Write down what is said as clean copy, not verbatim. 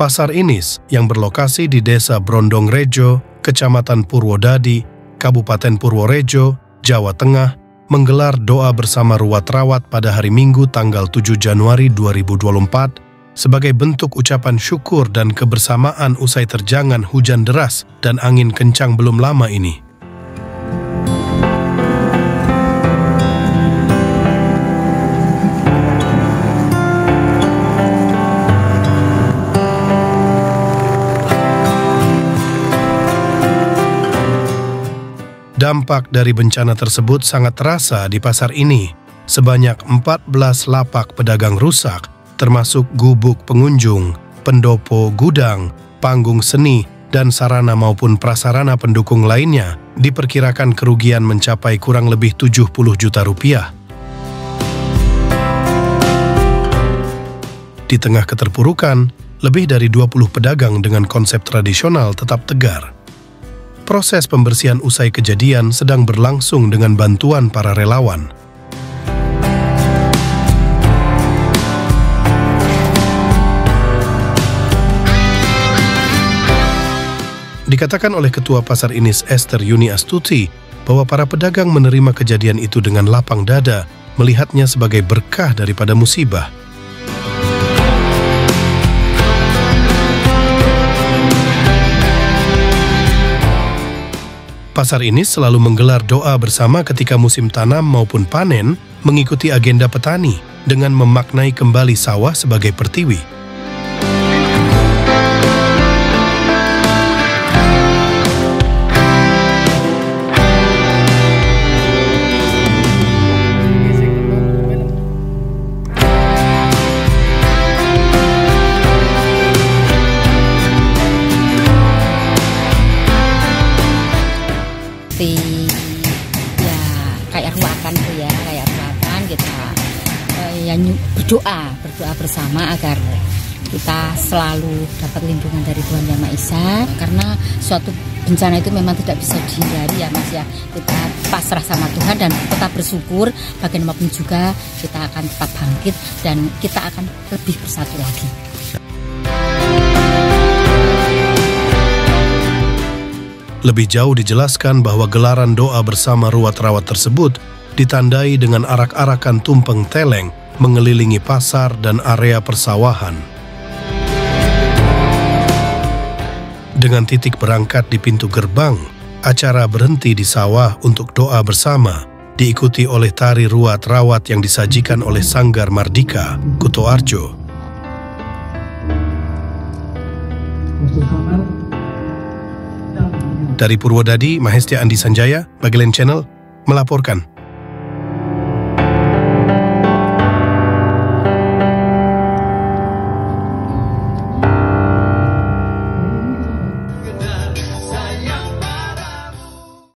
Pasar Inis yang berlokasi di Desa Brondongrejo, Kecamatan Purwodadi, Kabupaten Purworejo, Jawa Tengah, menggelar doa bersama ruat rawat pada hari Minggu tanggal 7 Januari 2024 sebagai bentuk ucapan syukur dan kebersamaan usai terjangan hujan deras dan angin kencang belum lama ini. Dampak dari bencana tersebut sangat terasa di pasar ini. Sebanyak 14 lapak pedagang rusak, termasuk gubuk pengunjung, pendopo gudang, panggung seni, dan sarana maupun prasarana pendukung lainnya. Diperkirakan kerugian mencapai kurang lebih 70 juta rupiah. Di tengah keterpurukan, lebih dari 20 pedagang dengan konsep tradisional tetap tegar. Proses pembersihan usai kejadian sedang berlangsung dengan bantuan para relawan. Dikatakan oleh Ketua Pasar Inis Esther Yuni Astuti bahwa para pedagang menerima kejadian itu dengan lapang dada, melihatnya sebagai berkah daripada musibah. Pasar Inis selalu menggelar doa bersama ketika musim tanam maupun panen, mengikuti agenda petani dengan memaknai kembali sawah sebagai pertiwi. Ya kayak ruatan tuh ya, kayak ruatan kita berdoa bersama agar kita selalu dapat lindungan dari Tuhan Yang Maha Esa, karena suatu bencana itu memang tidak bisa dihindari ya Mas ya. Kita pasrah sama Tuhan dan tetap bersyukur, bagaimanapun juga kita akan tetap bangkit dan kita akan lebih bersatu lagi. Lebih jauh dijelaskan bahwa gelaran doa bersama ruat rawat tersebut ditandai dengan arak-arakan tumpeng teleng mengelilingi pasar dan area persawahan. Dengan titik berangkat di pintu gerbang, acara berhenti di sawah untuk doa bersama, diikuti oleh tari ruat rawat yang disajikan oleh Sanggar Mardika, Kutoarjo. Dari Purwodadi, Mahestia Andi Sanjaya, Magelang Channel, melaporkan.